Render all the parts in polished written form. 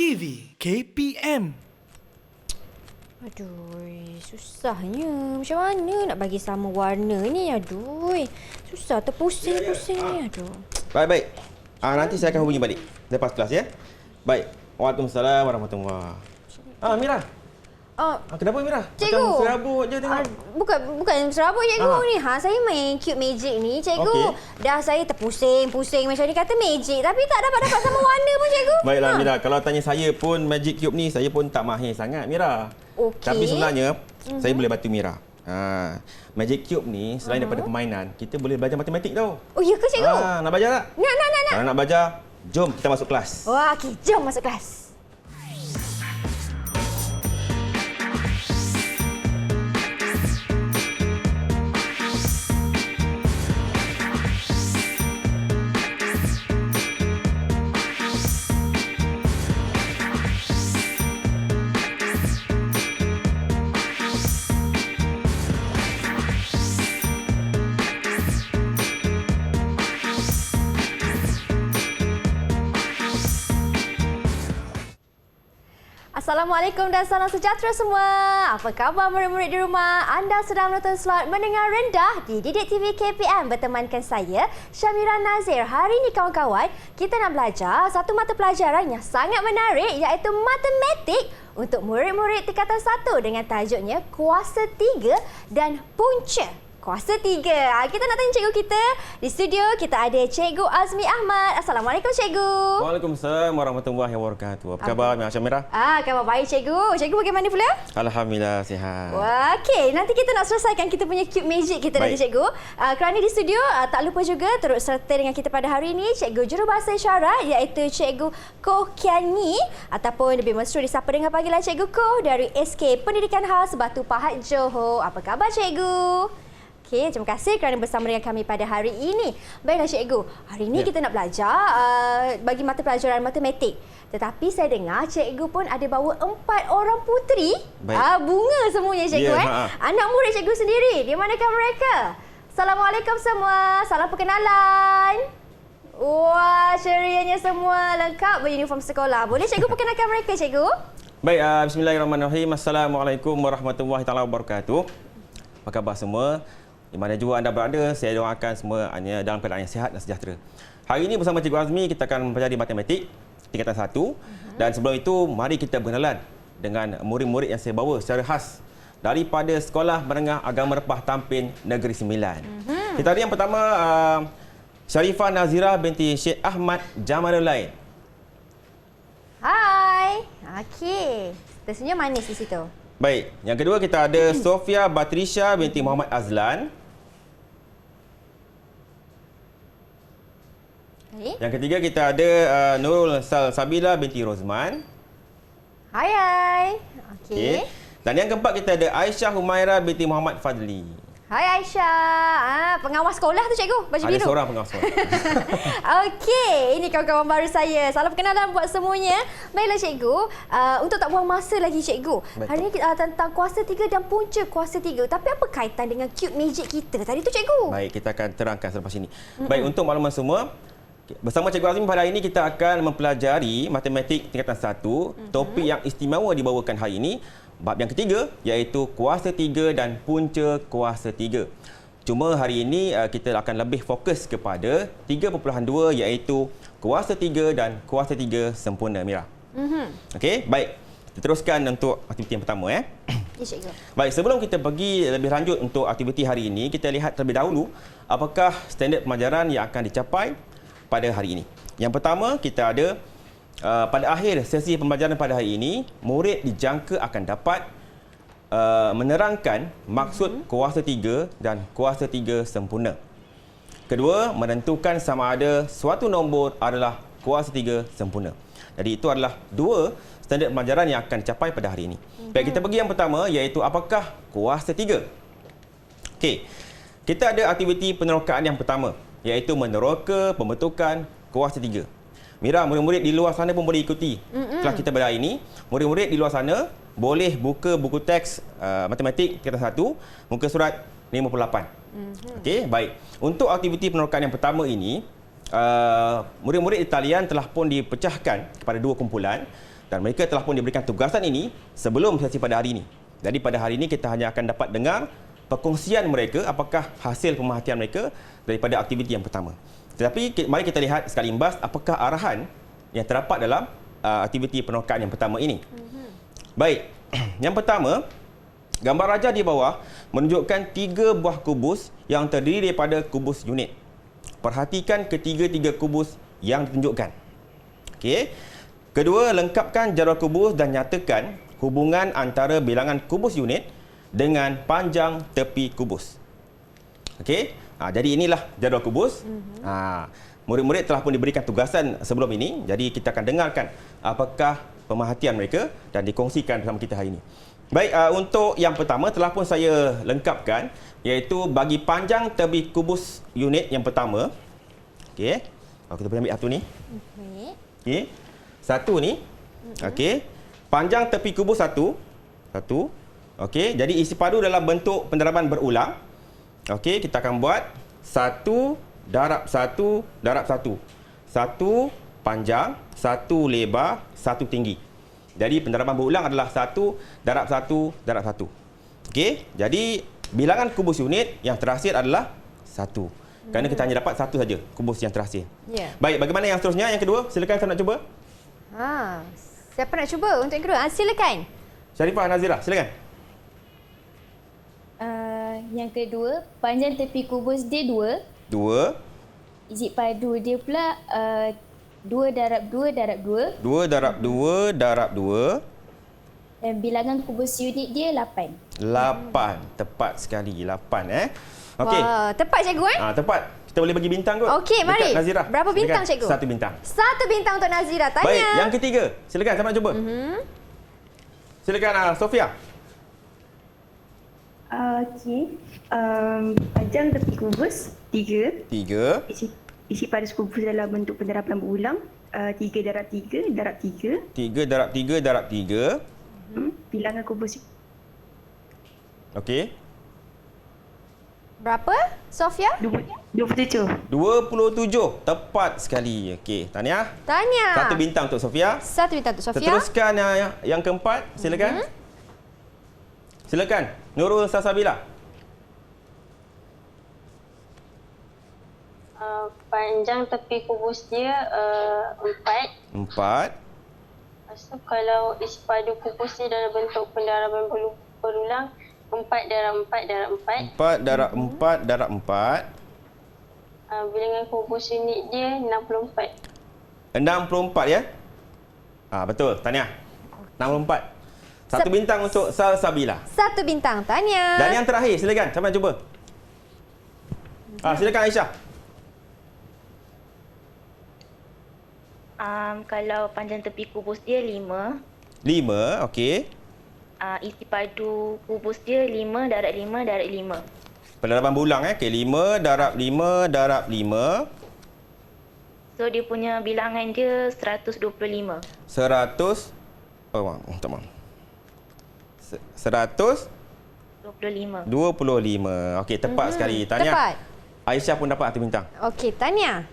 TV KPM. Aduh, susahnya. Macam mana nak bagi sama warna ni? Aduh, susah terpusing-pusing ni. Aduh. Baik. Nanti saya akan hubungi balik lepas kelas ya. Baik. Waalaikumsalam warahmatullahi. Mira. Kenapa Mira? Cikgu. Macam serabut je tengok. Bukan serabut cikgu ni. Saya main cube magic ni cikgu. Okey. Dah saya terpusing-pusing macam ni kata magic tapi tak dapat sama warna pun cikgu. Baiklah Mira, kalau tanya saya pun Magic Cube ni saya pun tak mahir sangat Mira. Okey. Tapi sebenarnya saya boleh bantu Mira. Magic Cube ni selain daripada permainan, kita boleh belajar matematik tau. Oh ya ke cikgu? Nak belajar tak? Nak. Kalau nak belajar, jom kita masuk kelas. Wah, okey, jom masuk kelas. Assalamualaikum dan salam sejahtera semua. Apa khabar murid-murid di rumah? Anda sedang menonton slot Mendengar Rendah di Didik TV KPM bertemankan saya, Syamira Nazir. Hari ini kawan-kawan, kita nak belajar satu mata pelajaran yang sangat menarik iaitu matematik untuk murid-murid tingkatan 1 dengan tajuknya Kuasa 3 dan Punca Kuasa 3. Kita nak tanya cikgu kita. Di studio kita ada Cikgu Azmi Ahmad. Assalamualaikum cikgu. Waalaikumsalam warahmatullahi wabarakatuh. Apa khabar Syamira? Khabar baik cikgu. Cikgu bagaimana pula? Alhamdulillah sihat. Wah, okey. Nanti kita nak selesaikan kita punya cube magic kita nanti cikgu. Kerana di studio tak lupa juga turut serta dengan kita pada hari ini Cikgu Jurubahasa Isyarat iaitu Cikgu Koh Kian Nyi ataupun lebih mesra disapa dengan panggilan Cikgu Koh dari SK Pendidikan Khas Batu Pahat Johor. Apa khabar cikgu? Okey, terima kasih kerana bersama dengan kami pada hari ini. Baiklah cikgu, hari ini kita nak belajar bagi mata pelajaran matematik. Tetapi saya dengar cikgu pun ada bawa 4 orang puteri. Bunga semuanya cikgu Anak murid cikgu sendiri. Di manakah mereka? Assalamualaikum semua. Salam perkenalan. Wah, cerianya semua lengkap beruniform sekolah. Boleh cikgu perkenalkan mereka cikgu? Baik, bismillahirrahmanirrahim. Assalamualaikum warahmatullahi wabarakatuh. Apa khabar semua? Di mana juga anda berada, saya doakan semua hanya dalam keadaan yang sihat dan sejahtera. Hari ini bersama Cikgu Azmi, kita akan mempelajari matematik tingkatan 1. Dan sebelum itu, mari kita berkenalan dengan murid-murid yang saya bawa secara khas daripada Sekolah Menengah Agama Repah Tampin Negeri Sembilan. Kita ada yang pertama, Sharifah Nazira binti Syekh Ahmad Jamalulain. Hai. Okey. Tersenyum manis di situ. Baik, yang kedua kita ada Sofia Batrisha binti Muhammad Azlan. Yang ketiga kita ada Nurul Sabila binti Rozman. Hai. Okey. Dan yang keempat kita ada Aisyah Humaira binti Muhammad Fadli. Hai Aisyah. Pengawas sekolah tu cikgu, baju biru. Ada seorang pengawas sekolah. Okey, ini kawan-kawan baru saya. Salam perkenalan buat semuanya. Baiklah cikgu, untuk tak buang masa lagi cikgu. Betul. Hari ini kita tentang kuasa 3 dan punca kuasa 3. Tapi apa kaitan dengan cube magic kita tadi tu cikgu? Baik, kita akan terangkan selepas ini. Baik, untuk makluman semua, bersama Cikgu Azmi pada hari ini kita akan mempelajari matematik tingkatan 1. Topik yang istimewa dibawakan hari ini, bab yang ketiga iaitu kuasa 3 dan punca kuasa 3. Cuma hari ini kita akan lebih fokus kepada 3.2 iaitu kuasa 3 dan kuasa 3 sempurna Mira. Okey, baik. Kita teruskan untuk aktiviti yang pertama Ya, cikgu. Baik, sebelum kita pergi lebih lanjut untuk aktiviti hari ini, kita lihat terlebih dahulu apakah standard pelajaran yang akan dicapai pada hari ini. Yang pertama, kita ada pada akhir sesi pembelajaran pada hari ini, murid dijangka akan dapat menerangkan maksud kuasa 3 dan kuasa 3 sempurna. Kedua, menentukan sama ada suatu nombor adalah kuasa 3 sempurna. Jadi itu adalah 2 standard pembelajaran yang akan dicapai pada hari ini. Baik, kita pergi yang pertama iaitu apakah kuasa 3. Okey. Kita ada aktiviti penerokaan yang pertama iaitu meneroka pembentukan kuasa 3. Mira, murid-murid di luar sana pun boleh ikuti kelas kita pada hari ini. Murid-murid di luar sana boleh buka buku teks matematik tingkatan 1, muka surat 58. Okey, baik. Untuk aktiviti penerokaan yang pertama ini, murid-murid di talian telah pun dipecahkan kepada 2 kumpulan. Dan mereka telah pun diberikan tugasan ini sebelum sesi pada hari ini. Jadi pada hari ini kita hanya akan dapat dengar perkongsian mereka apakah hasil pemerhatian mereka daripada aktiviti yang pertama. Tetapi mari kita lihat sekali imbas apakah arahan yang terdapat dalam aktiviti penerokaan yang pertama ini. Baik, yang pertama, gambar raja di bawah menunjukkan 3 buah kubus yang terdiri daripada kubus unit. Perhatikan ketiga-tiga kubus yang ditunjukkan. Okey. Kedua, lengkapkan jadual kubus dan nyatakan hubungan antara bilangan kubus unit dengan panjang tepi kubus. Okey. Jadi inilah jadual kubus. Murid-murid telah pun diberikan tugasan sebelum ini. Jadi kita akan dengarkan apakah pemerhatian mereka dan dikongsikan bersama kita hari ini. Baik, untuk yang pertama telah pun saya lengkapkan, iaitu bagi panjang tepi kubus unit yang pertama. Okey. Kita boleh ambil satu ni. Okey. Satu ni. Okey. Panjang tepi kubus satu. Okey, jadi isi padu dalam bentuk pendaraban berulang. Okey, kita akan buat 1 darab 1 darab 1. 1 panjang, 1 lebar, 1 tinggi. Jadi pendaraban berulang adalah 1 darab 1 darab 1. Okey, jadi bilangan kubus unit yang terhasil adalah 1. Kerana kita hanya dapat 1 saja kubus yang terhasil. Baik, bagaimana yang seterusnya? Yang kedua, silakan saya nak cuba. Siapa nak cuba untuk yang kedua? Silakan. Sharifah Nazira, silakan. Yang kedua, panjang tepi kubus dia 2. 2. Isi padu dia pula 2 darab 2 darab 2. 2 darab 2 darab 2. Dan bilangan kubus unit dia 8. 8. Tepat sekali. 8 Okey. Wah, tepat cikgu Tepat. Kita boleh bagi bintang kot. Okey, mari. Dekat Nazira. Berapa bintang, Silakan. cikgu? 1 bintang. 1 bintang untuk Nazira. Tanya. Baik, yang ketiga. Silakan, siapa nak cuba? Silakan Sofia. Okey. Panjang tepi kubus 3. 3. Isi pada kubus dalam bentuk pendaraban berulang 3 darab 3 darab 3. 3 darab 3 darab 3. Bilangan kubus. Okey. Berapa, Sofia? 27. 27. Tepat sekali. Okey, tahniah. Tanya. 1 bintang untuk Sofia. 1 bintang untuk Sofia. Teruskan yang keempat. Silakan. Silakan. Nurul Sasabila. Panjang tepi kubus dia 4. 4. So, kalau isi padu kubus dia dalam bentuk pendaraban berulang 4 darab 4 darab 4. 4 darab 4 darab 4. Bilangan kubus unit dia 64. 64 ya? Betul, tahniah. 64. 1 bintang untuk Salsabila. 1 bintang, tanya. Dan yang terakhir, silakan. Siapa nak cuba? Silakan Aisyah. Kalau panjang tepi kubus dia 5. 5, okey. Isi padu kubus dia 5 darab 5 darab 5. Pendaraban berulang Okey, 5 darab 5 darab 5. So dia punya bilangan dia 125. 100. Tak maaf. 125. 25. Okey, tepat sekali. Tahniah. Tepat. Aisyah pun dapat 1 bintang. Okey, tanya.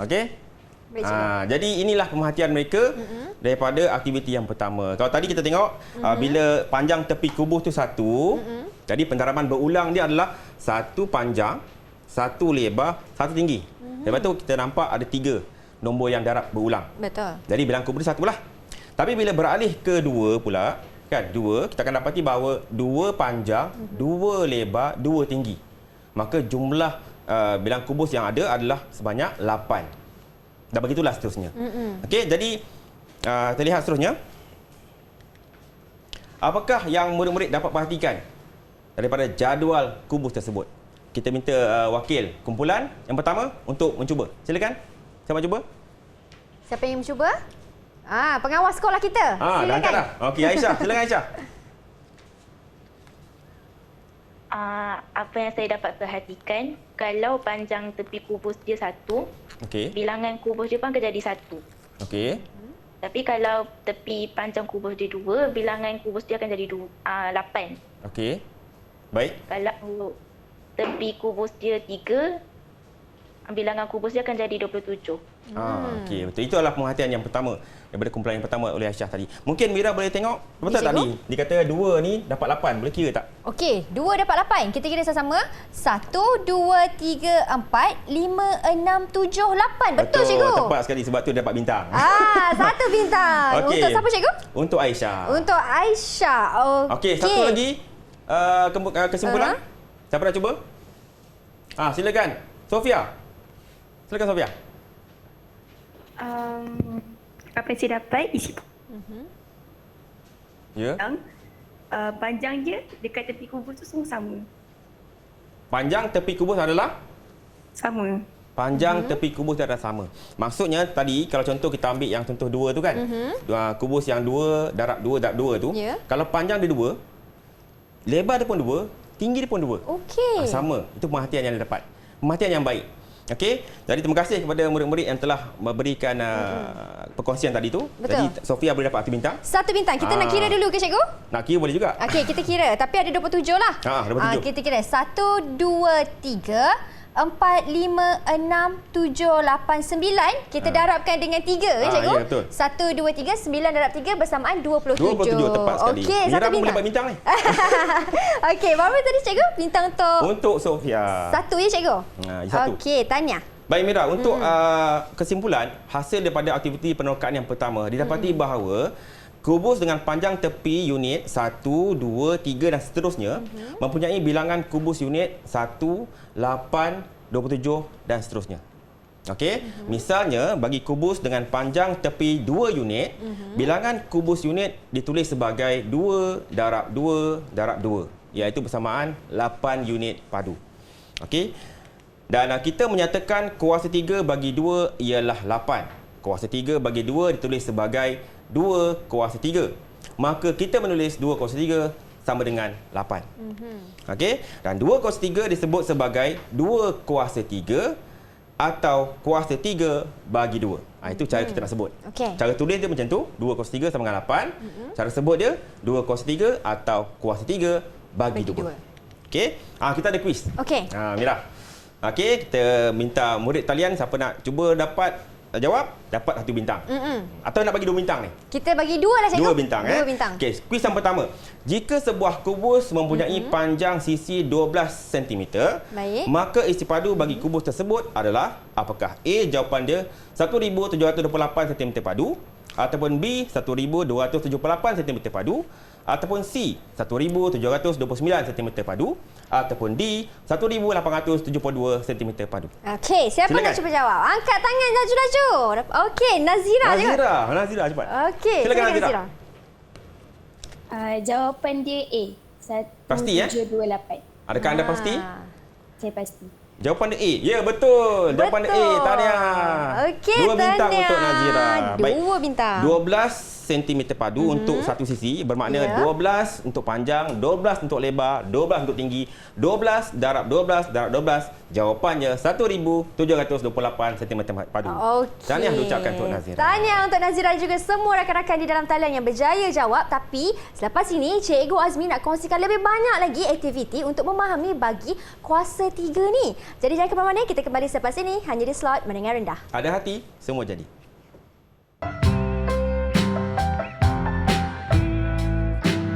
Okey. Baik, cikgu. Jadi inilah pemerhatian mereka daripada aktiviti yang pertama. Kalau tadi kita tengok bila panjang tepi kubus tu 1, jadi pendaraban berulang dia adalah 1 panjang, 1 lebar, 1 tinggi. Lepas tu kita nampak ada 3 nombor yang darab berulang. Betul. Jadi bilangan kubus dia 1 lah. Tapi bila beralih ke 2 pula, kan 2, kita akan dapati bahawa 2 panjang, 2 lebar, 2 tinggi. Maka jumlah bilangan kubus yang ada adalah sebanyak 8. Dan begitulah seterusnya. Okey, jadi kita lihat seterusnya. Apakah yang murid-murid dapat perhatikan daripada jadual kubus tersebut? Kita minta wakil kumpulan yang pertama untuk mencuba. Silakan. Siapa cuba? Siapa yang mencuba? Pengawas sekolah kita. Dah angkat dah. Okey, Aisyah. Silakan Aisyah. Apa yang saya dapat perhatikan, kalau panjang tepi kubus dia 1, Okey. bilangan kubus dia pun akan jadi 1. Okey. Tapi kalau tepi panjang kubus dia 2, bilangan kubus dia akan jadi 8. Okey. Baik. Kalau tepi kubus dia 3, bilangan kubus dia akan jadi 27. Okey, betul. Itu adalah pemerhatian yang pertama daripada kumpulan yang pertama oleh Aisyah tadi. Mungkin Mira boleh tengok betul tak tadi? Dia kata 2 ni dapat 8. Boleh kira tak? Okey, 2 dapat 8. Kita kira sama-sama. 1, 2, 3, 4, 5, 6, 7, 8. Betul cikgu? Tepat sekali sebab tu dapat bintang. 1 bintang. Okey. Untuk siapa cikgu? Untuk Aisyah. Untuk Aisyah. Okey, satu lagi kesimpulan. Siapa nak cuba? Silakan. Sofia. Silakan Sofia. Apa yang saya dapat isi Ya. panjang dia dekat tepi kubus tu semua sama. Panjang tepi kubus adalah Sama. panjang tepi kubus dia adalah sama. Maksudnya tadi kalau contoh kita ambil yang contoh 2 tu kan. Kubus yang 2 darab 2 darab 2 tu. Ya. Kalau panjang dia 2, lebar dia pun 2, tinggi dia pun 2. Okey. Sama. Itu pemerhatian yang dia dapat. Pemerhatian yang baik. Okey. Jadi terima kasih kepada murid-murid yang telah memberikan perkongsian tadi tu. Betul. Jadi Sofia boleh dapat 1 bintang. 1 bintang. Kita nak kira dulu ke cikgu? Nak kira boleh juga. Okey, kita kira. Tapi ada 27 lah. 27. Kita kira. 1, 2, 3, 4, 5, 6, 7, 8, 9. Kita darabkan dengan 3 kan cikgu? Ya, betul. 1, 2, 3, 9 darab 3 bersamaan 27. 27 tepat sekali. Okey, Mira 1 pun boleh bintang. dapat bintang ni. Okey, berapa tadi cikgu? Bintang untuk Untuk Sofia. 1 ya cikgu? 1. Okey, tanya. Baik Mira, untuk kesimpulan, hasil daripada aktiviti penerokaan yang pertama, didapati bahawa kubus dengan panjang tepi unit 1, 2, 3 dan seterusnya mempunyai bilangan kubus unit 1, 8, 27 dan seterusnya. Okey, misalnya bagi kubus dengan panjang tepi 2 unit, bilangan kubus unit ditulis sebagai 2 darab 2 darab 2, iaitu bersamaan 8 unit padu. Okey. Dan kita menyatakan kuasa 3 bagi 2 ialah 8. Kuasa 3 bagi 2 ditulis sebagai 2 kuasa 3. Maka kita menulis 2 kuasa 3 sama dengan 8. Okey? Dan 2 kuasa 3 disebut sebagai 2 kuasa 3 atau kuasa 3 bagi 2. Itu cara kita nak sebut. Okey. Cara tulis dia macam tu, 2 kuasa 3 sama dengan 8. Cara sebut dia 2 kuasa 3 atau kuasa 3 bagi 2. Okey? Kita ada kuis. Okey. Mira. Okey, kita minta murid talian siapa nak cuba dapat jawab, dapat 1 bintang. Atau nak bagi 2 bintang ni? Kita bagi 2 lah cikgu. 2 bintang. 2 bintang. Okey, kuis yang pertama. Jika sebuah kubus mempunyai panjang sisi 12 cm, Baik. maka isi padu bagi kubus tersebut adalah apakah? A, jawapan dia 1728 cm padu, ataupun B, 1278 cm padu, ataupun C, 1729 cm padu, ataupun D, 1872 cm padu. Okey, siapa Silakan. nak cuba jawab? Angkat tangan laju-laju. Okey, Nazira juga. Nazira cepat. Okey, Silakan silakan Nazira. Jawapan dia A. Pasti, 1728. Adakah anda pasti? Saya pasti. Jawapan dia A. Ya, betul. Jawapan dia A. Tahniah. Okey, 2 bintang tahniah. untuk Nazira. 2 bintang. 12 cm padu untuk satu sisi, bermakna Ya. 12 untuk panjang, 12 untuk lebar, 12 untuk tinggi, 12 darab 12 darab 12. Jawapannya 1728 cm padu. Okey. Tahniah diucapkan untuk Nazira. Tahniah untuk Nazira juga semua rakan-rakan di dalam talian yang berjaya jawab. Tapi selepas ini, Cikgu Azmi nak kongsikan lebih banyak lagi aktiviti untuk memahami bagi kuasa 3 ni. Jadi jangan ke mana-mana, kita kembali selepas ini hanya di slot Mendengar Rendah. Ada hati, semua jadi.